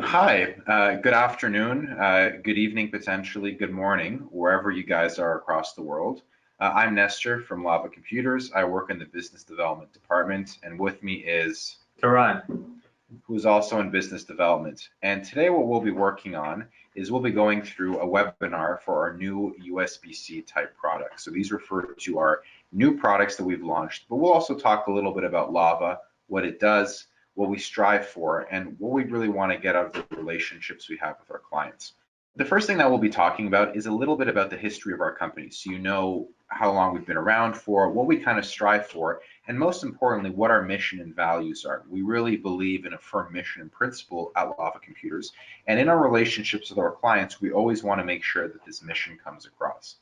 Hi, good afternoon, good evening, potentially good morning, wherever you guys are across the world. I'm Nestor from Lava Computers. I work in the business development department, and with me is Turan. who's also in business development. And today what we'll be working on is we'll be going through a webinar for our new USB-C type products. So these refer to our new products that we've launched, but we'll also talk a little bit about Lava, what it does, what we strive for, and what we really want to get out of the relationships we have with our clients. The first thing that we'll be talking about is a little bit about the history of our company. So you know how long we've been around for, what we kind of strive for, and most importantly, what our mission and values are. We really believe in a firm mission and principle at Lava Computers. And in our relationships with our clients, we always want to make sure that this mission comes across.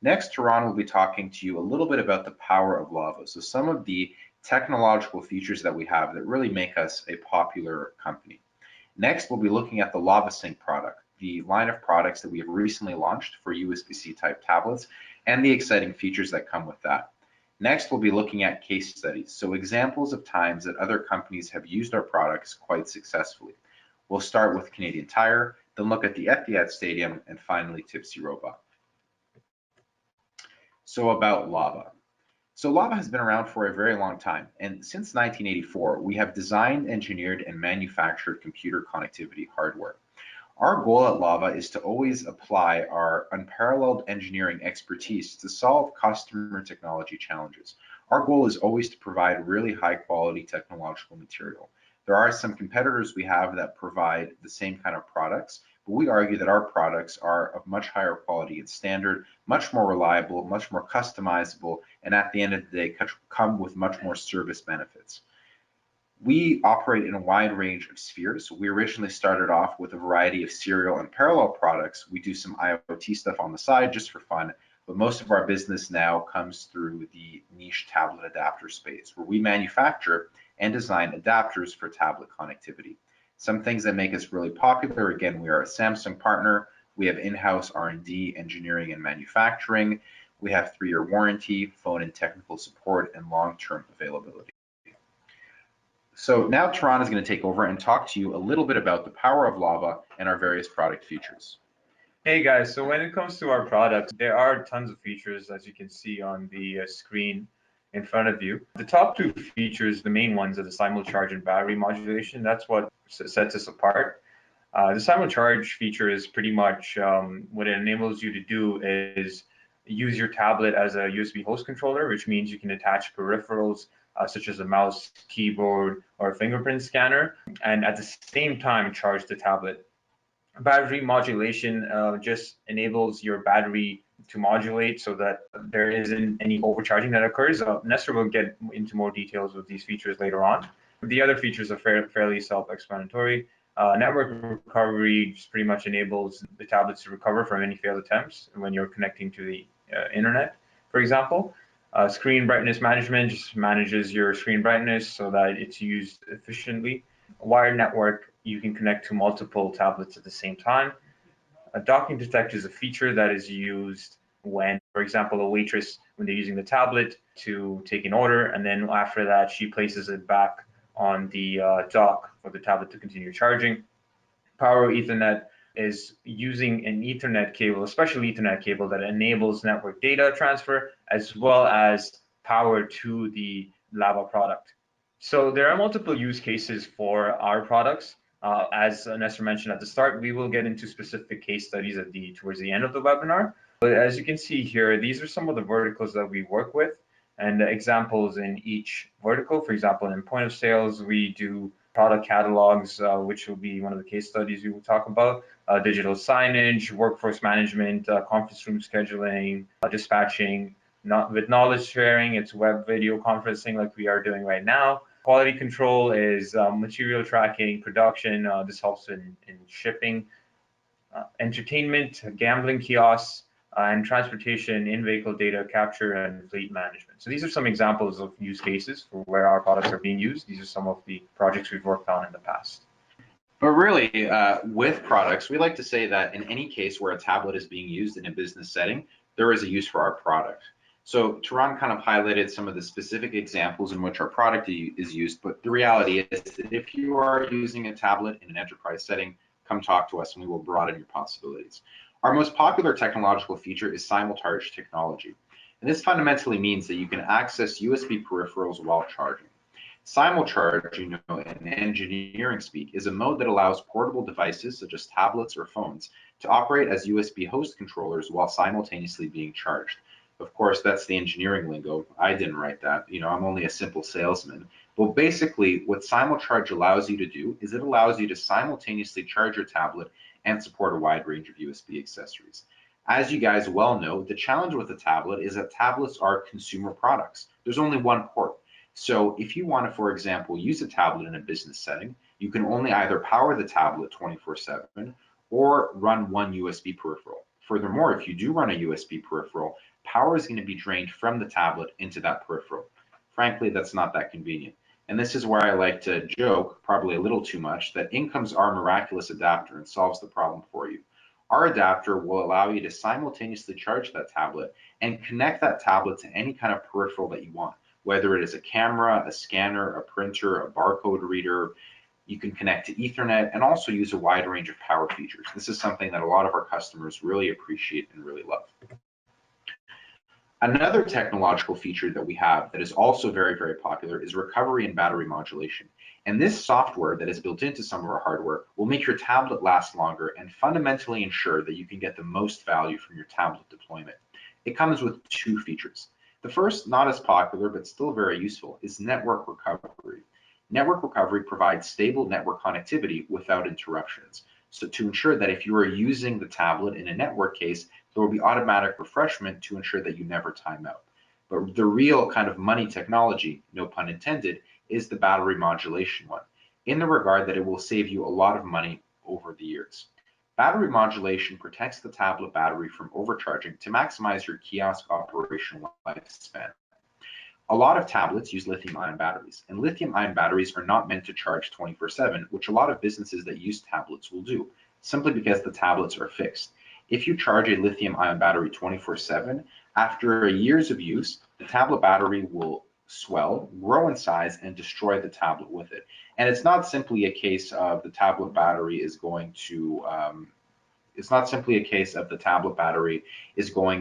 Next, Turan will be talking to you a little bit about the power of Lava. So some of the technological features that we have that really make us a popular company. Next, we'll be looking at the LavaSync product, the line of products that we have recently launched for USB-C type tablets, and the exciting features that come with that. Next, we'll be looking at case studies, so examples of times that other companies have used our products quite successfully. We'll start with Canadian Tire, then look at the Etihad Stadium, and finally Tipsy Robot. So about Lava. So Lava has been around for a very long time, and since 1984, we have designed, engineered, and manufactured computer connectivity hardware. Our goal at Lava is to always apply our unparalleled engineering expertise to solve customer technology challenges. Our goal is always to provide really high quality technological material. There are some competitors we have that provide the same kind of products, but we argue that our products are of much higher quality and standard, much more reliable, much more customizable, and at the end of the day, come with much more service benefits. We operate in a wide range of spheres. We originally started off with a variety of serial and parallel products. We do some IoT stuff on the side just for fun, but most of our business now comes through the niche tablet adapter space, where we manufacture and design adapters for tablet connectivity. Some things that make us really popular, again, we are a Samsung partner. We have in-house R&D, engineering, and manufacturing. We have 3-year warranty, phone and technical support, and long-term availability. So now Turan is going to take over and talk to you a little bit about the power of Lava and our various product features. Hey guys, so when it comes to our products, there are tons of features as you can see on the screen in front of you. The top two features, the main ones, are the SimulCharge and battery modulation. That's what sets us apart. The SimulCharge feature is pretty much what it enables you to do is use your tablet as a USB host controller, which means you can attach peripherals such as a mouse, keyboard, or a fingerprint scanner, and at the same time charge the tablet. Battery modulation just enables your battery to modulate so that there isn't any overcharging that occurs. Nestor will get into more details with these features later on. The other features are fairly self-explanatory. Network recovery just pretty much enables the tablets to recover from any failed attempts when you're connecting to the internet, for example. Screen brightness management just manages your screen brightness so that it's used efficiently. Wired network, you can connect to multiple tablets at the same time. A docking detect is a feature that is used when, for example, a waitress, when they're using the tablet to take an order, and then after that, she places it back on the dock for the tablet to continue charging. Power Ethernet is using an Ethernet cable, a special Ethernet cable that enables network data transfer as well as power to the Lava product. So there are multiple use cases for our products. As Nestor mentioned at the start, we will get into specific case studies towards the end of the webinar. But as you can see here, these are some of the verticals that we work with and the examples in each vertical. For example, in point of sales, we do product catalogs, which will be one of the case studies we will talk about, digital signage, workforce management, conference room scheduling, dispatching. With knowledge sharing, it's web video conferencing like we are doing right now. Quality control is material tracking, production. This helps in shipping. Entertainment, gambling kiosks, and transportation, in-vehicle data capture, and fleet management. So these are some examples of use cases for where our products are being used. These are some of the projects we've worked on in the past. But really, with products, we like to say that in any case where a tablet is being used in a business setting, there is a use for our product. So Taran kind of highlighted some of the specific examples in which our product is used, but the reality is that if you are using a tablet in an enterprise setting, come talk to us and we will broaden your possibilities. Our most popular technological feature is SimulCharge technology. And this fundamentally means that you can access USB peripherals while charging. SimulCharge, in engineering speak, is a mode that allows portable devices such as tablets or phones to operate as USB host controllers while simultaneously being charged. Of course, that's the engineering lingo. I didn't write that. I'm only a simple salesman. Well, basically, what SimulCharge allows you to do is it allows you to simultaneously charge your tablet and support a wide range of USB accessories. As you guys well know, the challenge with a tablet is that tablets are consumer products. There's only one port. So if you want to, for example, use a tablet in a business setting, you can only either power the tablet 24/7 or run one USB peripheral. Furthermore, if you do run a USB peripheral, power is going to be drained from the tablet into that peripheral. Frankly, that's not that convenient. And this is where I like to joke, probably a little too much, that in comes our miraculous adapter and solves the problem for you. Our adapter will allow you to simultaneously charge that tablet and connect that tablet to any kind of peripheral that you want, whether it is a camera, a scanner, a printer, a barcode reader. You can connect to Ethernet and also use a wide range of power features. This is something that a lot of our customers really appreciate and really love. Another technological feature that we have that is also very, very popular is recovery and battery modulation. And this software that is built into some of our hardware will make your tablet last longer and fundamentally ensure that you can get the most value from your tablet deployment. It comes with two features. The first, not as popular, but still very useful, is network recovery. Network recovery provides stable network connectivity without interruptions. So to ensure that if you are using the tablet in a network case, there will be automatic refreshment to ensure that you never time out. But the real kind of money technology, no pun intended, is the battery modulation one, in the regard that it will save you a lot of money over the years. Battery modulation protects the tablet battery from overcharging to maximize your kiosk operational lifespan. A lot of tablets use lithium-ion batteries, and lithium-ion batteries are not meant to charge 24/7, which a lot of businesses that use tablets will do, simply because the tablets are fixed. If you charge a lithium-ion battery 24/7, after years of use, the tablet battery will swell, grow in size, and destroy the tablet with it. And it's not simply a case of the tablet battery is going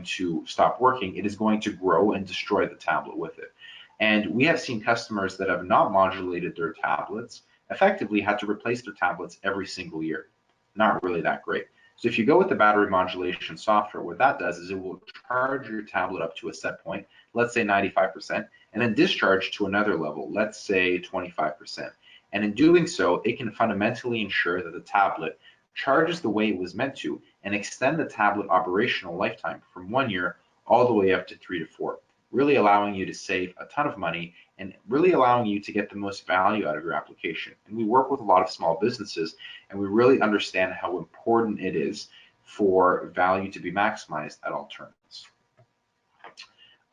to stop working. It is going to grow and destroy the tablet with it. And we have seen customers that have not modulated their tablets effectively had to replace their tablets every single year. Not really that great. So if you go with the battery modulation software, what that does is it will charge your tablet up to a set point, let's say 95%, and then discharge to another level, let's say 25%. And in doing so, it can fundamentally ensure that the tablet charges the way it was meant to and extend the tablet operational lifetime from 1 year all the way up to 3 to 4, really allowing you to save a ton of money and really allowing you to get the most value out of your application. And we work with a lot of small businesses, and we really understand how important it is for value to be maximized at all turns.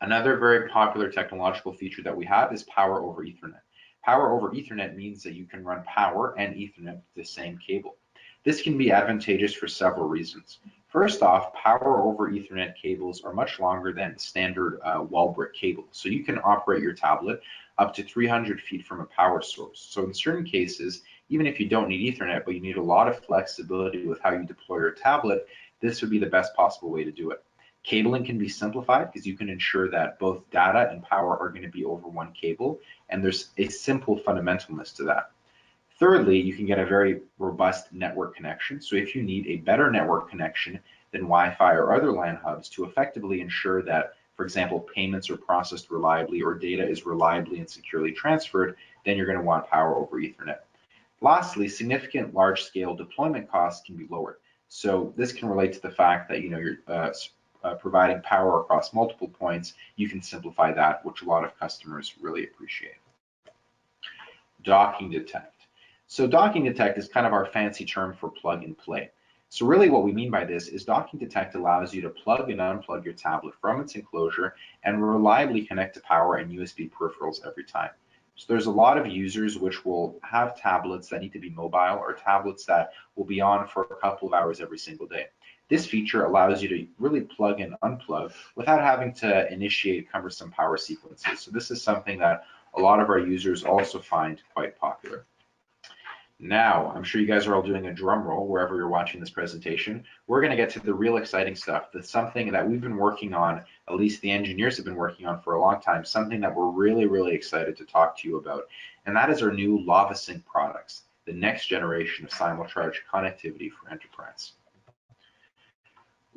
Another very popular technological feature that we have is power over Ethernet. Power over Ethernet means that you can run power and Ethernet with the same cable. This can be advantageous for several reasons. First off, power over Ethernet cables are much longer than standard wall brick cables. So you can operate your tablet up to 300 feet from a power source. So in certain cases, even if you don't need Ethernet, but you need a lot of flexibility with how you deploy your tablet, this would be the best possible way to do it. Cabling can be simplified because you can ensure that both data and power are going to be over one cable, and there's a simple fundamentalness to that. Thirdly, you can get a very robust network connection. So if you need a better network connection than Wi-Fi or other LAN hubs to effectively ensure that, for example, payments are processed reliably or data is reliably and securely transferred, then you're going to want power over Ethernet. Lastly, significant large-scale deployment costs can be lowered. So this can relate to the fact that you're providing power across multiple points. You can simplify that, which a lot of customers really appreciate. Docking detect. So docking detect is kind of our fancy term for plug and play. So really what we mean by this is docking detect allows you to plug and unplug your tablet from its enclosure and reliably connect to power and USB peripherals every time. So there's a lot of users which will have tablets that need to be mobile or tablets that will be on for a couple of hours every single day. This feature allows you to really plug and unplug without having to initiate cumbersome power sequences. So this is something that a lot of our users also find quite popular. Now, I'm sure you guys are all doing a drum roll wherever you're watching this presentation. We're going to get to the real exciting stuff. That's something that we've been working on, at least the engineers have been working on for a long time, something that we're really, really excited to talk to you about. And that is our new LavaSync products, the next generation of SimulCharge connectivity for enterprise.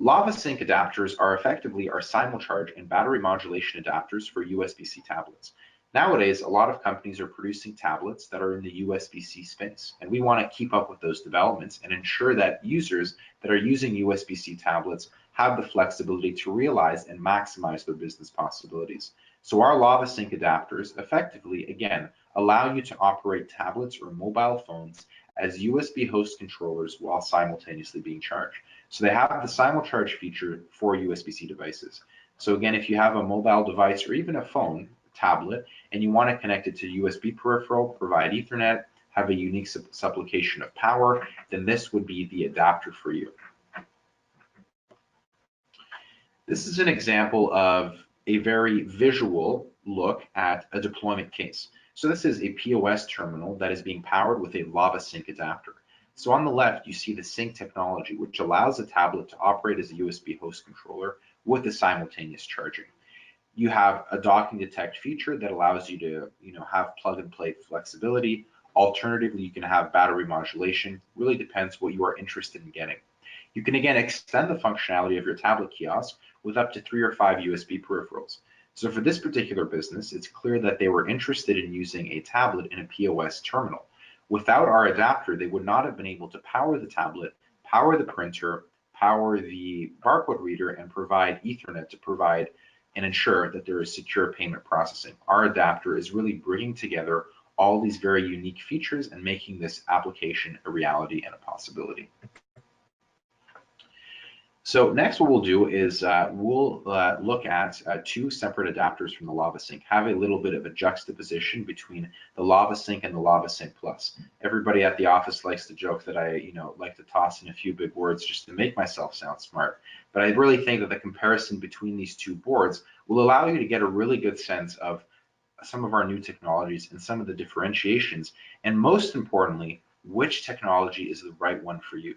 LavaSync adapters are effectively our SimulCharge and battery modulation adapters for USB-C tablets. Nowadays, a lot of companies are producing tablets that are in the USB-C space, and we want to keep up with those developments and ensure that users that are using USB-C tablets have the flexibility to realize and maximize their business possibilities. So our LavaSync adapters effectively, again, allow you to operate tablets or mobile phones as USB host controllers while simultaneously being charged. So they have the SimulCharge feature for USB-C devices. So again, if you have a mobile device or even a phone, tablet, and you want to connect it to USB peripheral, provide Ethernet, have a unique supplication of power, then this would be the adapter for you. This is an example of a very visual look at a deployment case. So this is a POS terminal that is being powered with a LavaSync adapter. So on the left, you see the sync technology, which allows the tablet to operate as a USB host controller with the simultaneous charging. You have a docking detect feature that allows you to, have plug and play flexibility. Alternatively, you can have battery modulation. Really depends what you are interested in getting. You can again extend the functionality of your tablet kiosk with up to 3 or 5 USB peripherals. So for this particular business, it's clear that they were interested in using a tablet in a POS terminal. Without our adapter, they would not have been able to power the tablet, power the printer, power the barcode reader, and provide Ethernet to provide and ensure that there is secure payment processing. Our adapter is really bringing together all these very unique features and making this application a reality and a possibility. So next what we'll do is we'll look at 2 separate adapters from the LavaSync, have a little bit of a juxtaposition between the LavaSync and the LavaSync Plus. Everybody at the office likes to joke that I like to toss in a few big words just to make myself sound smart. But I really think that the comparison between these 2 boards will allow you to get a really good sense of some of our new technologies and some of the differentiations, and most importantly, which technology is the right one for you.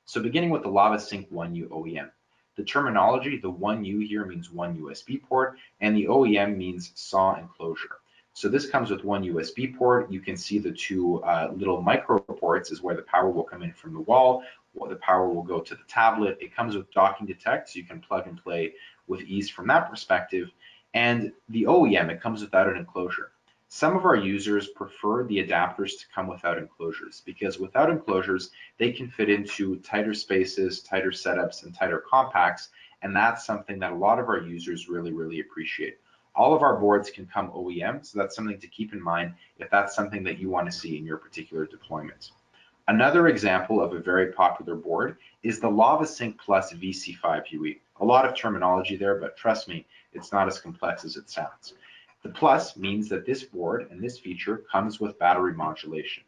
So beginning with the LavaSync 1U OEM. The terminology, the 1U here means 1 USB port, and the OEM means SAW enclosure. So this comes with 1 USB port. You can see the 2 little micro ports is where the power will come in from the wall, the power will go to the tablet. It comes with docking detect, so you can plug and play with ease from that perspective. And the OEM, it comes without an enclosure. Some of our users prefer the adapters to come without enclosures because without enclosures, they can fit into tighter spaces, tighter setups, and tighter compacts, and that's something that a lot of our users really, really appreciate. All of our boards can come OEM, so that's something to keep in mind if that's something that you want to see in your particular deployment. Another example of a very popular board is the LavaSync Plus VC5 UE. A lot of terminology there, but trust me, it's not as complex as it sounds. The plus means that this board and this feature comes with battery modulation.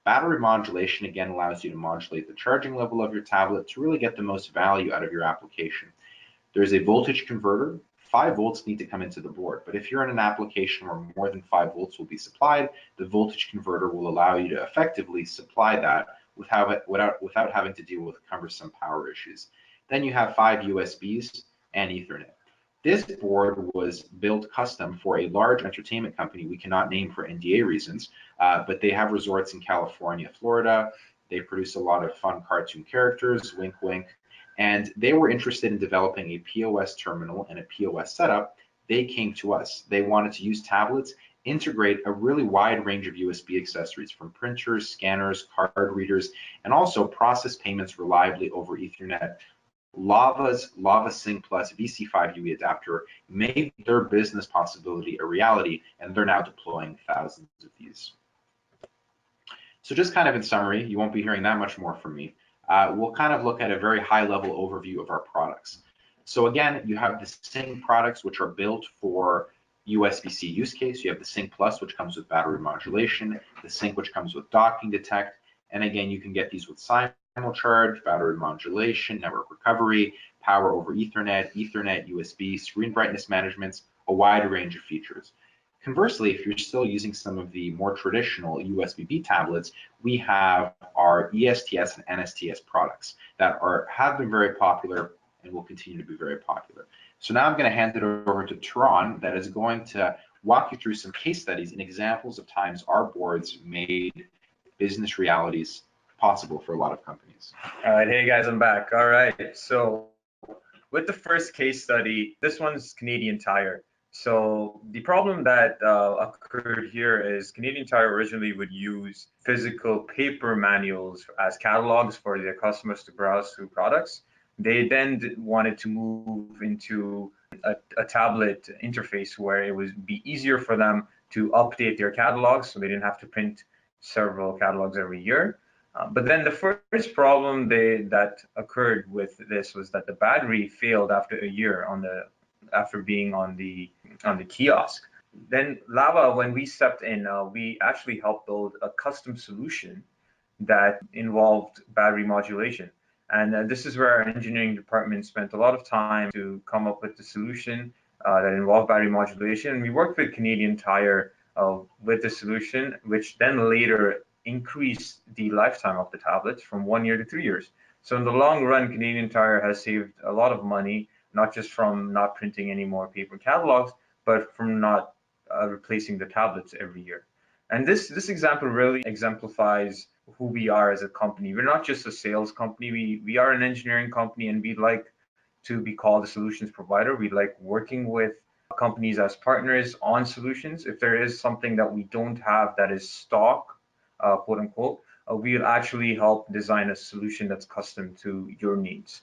Battery modulation again allows you to modulate the charging level of your tablet to really get the most value out of your application. There's a voltage converter. 5 volts need to come into the board, but if you're in an application where more than 5 volts will be supplied, the voltage converter will allow you to effectively supply that without having to deal with cumbersome power issues. Then you have 5 USBs and Ethernet. This board was built custom for a large entertainment company we cannot name for NDA reasons, but they have resorts in California, Florida. They produce a lot of fun cartoon characters, wink, wink, and they were interested in developing a POS terminal and a POS setup. They came to us. They wanted to use tablets, integrate a really wide range of USB accessories from printers, scanners, card readers, and also process payments reliably over Ethernet. Lava's LavaSync Plus VC5 UE adapter made their business possibility a reality, and they're now deploying thousands of these. So just kind of in summary, you won't be hearing that much more from me. We'll kind of look at a very high-level overview of our products. So again, you have the Sync products, which are built for USB-C use case. You have the Sync Plus, which comes with battery modulation, the Sync, which comes with docking detect, and again, you can get these with SimulCharge, battery modulation, network recovery, power over Ethernet, Ethernet, USB, screen brightness management, a wide range of features. Conversely, if you're still using some of the more traditional USB-B tablets, we have our ESTS and NSTS products that have been very popular and will continue to be very popular. So now I'm going to hand it over to Turan that is going to walk you through some case studies and examples of times our boards made business realities possible for a lot of companies. All right, hey guys, I'm back. All right, so with the first case study, this one's Canadian Tire. So the problem that occurred here is Canadian Tire originally would use physical paper manuals as catalogs for their customers to browse through products. They then wanted to move into a tablet interface where it would be easier for them to update their catalogs, so they didn't have to print several catalogs every year. But then the first problem that occurred with this was that the battery failed after a year after being on the kiosk. Then Lava, when we stepped in, we actually helped build a custom solution that involved battery modulation. And this is where our engineering department spent a lot of time to come up with the solution that involved battery modulation. And we worked with Canadian Tire with the solution, which then later increase the lifetime of the tablets from 1 year to 3 years. So in the long run, Canadian Tire has saved a lot of money, not just from not printing any more paper catalogs, but from not replacing the tablets every year. And this example really exemplifies who we are as a company. We're not just a sales company. We are an engineering company, and we'd like to be called a solutions provider. We like working with companies as partners on solutions. If there is something that we don't have that is stock, quote unquote, we'll actually help design a solution that's custom to your needs.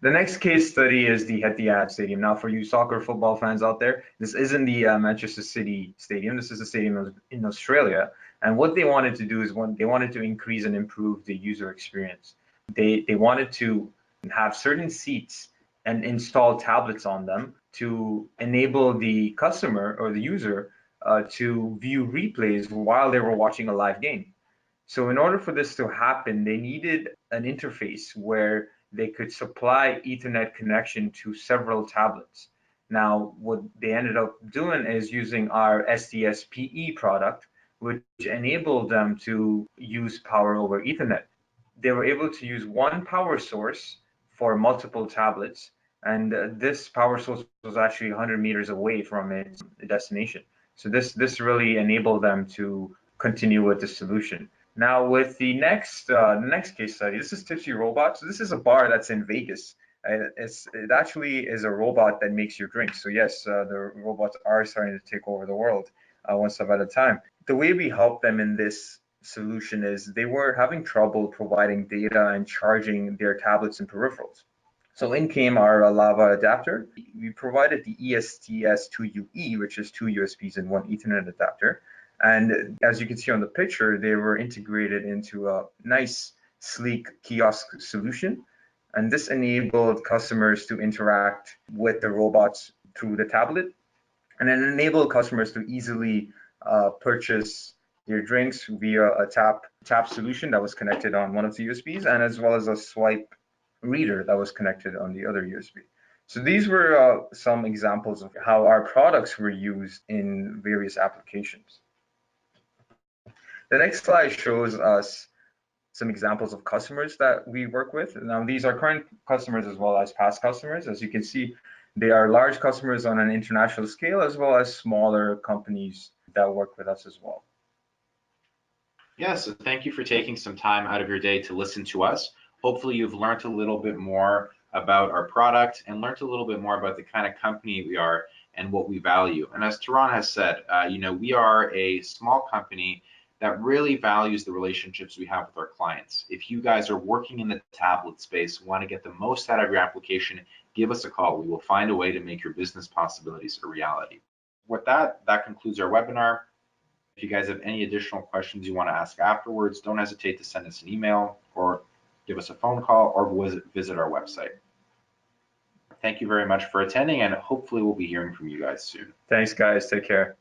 The next case study is the Etihad Stadium. Now, for you soccer football fans out there, this isn't the Manchester City Stadium. This is a stadium in Australia. And what they wanted to do is they wanted to increase and improve the user experience. They wanted to have certain seats and install tablets on them to enable the customer or the user to view replays while they were watching a live game. So in order for this to happen, they needed an interface where they could supply Ethernet connection to several tablets. Now, what they ended up doing is using our STS-PE product, which enabled them to use power over Ethernet. They were able to use one power source for multiple tablets, and this power source was actually 100 meters away from its destination. So this really enabled them to continue with the solution. Now with the next case study, this is Tipsy Robot. So this is a bar that's in Vegas. It actually is a robot that makes your drinks. So yes, the robots are starting to take over the world one step at a time. The way we help them in this solution is they were having trouble providing data and charging their tablets and peripherals. So in came our Lava adapter. We provided the ESTS2UE, which is 2 USBs and 1 Ethernet adapter. And as you can see on the picture, they were integrated into a nice, sleek kiosk solution. And this enabled customers to interact with the robots through the tablet, and then enabled customers to easily purchase their drinks via a tap solution that was connected on one of the USBs, and as well as a swipe reader that was connected on the other USB. So these were some examples of how our products were used in various applications. The next slide shows us some examples of customers that we work with. Now, these are current customers as well as past customers. As you can see, they are large customers on an international scale, as well as smaller companies that work with us as well. Yeah, so thank you for taking some time out of your day to listen to us. Hopefully you've learned a little bit more about our product and learned a little bit more about the kind of company we are and what we value. And as Turan has said, we are a small company that really values the relationships we have with our clients. If you guys are working in the tablet space, want to get the most out of your application, give us a call. We will find a way to make your business possibilities a reality. With that concludes our webinar. If you guys have any additional questions you want to ask afterwards, don't hesitate to send us an email or give us a phone call or visit our website. Thank you very much for attending, and hopefully we'll be hearing from you guys soon. Thanks, guys. Take care.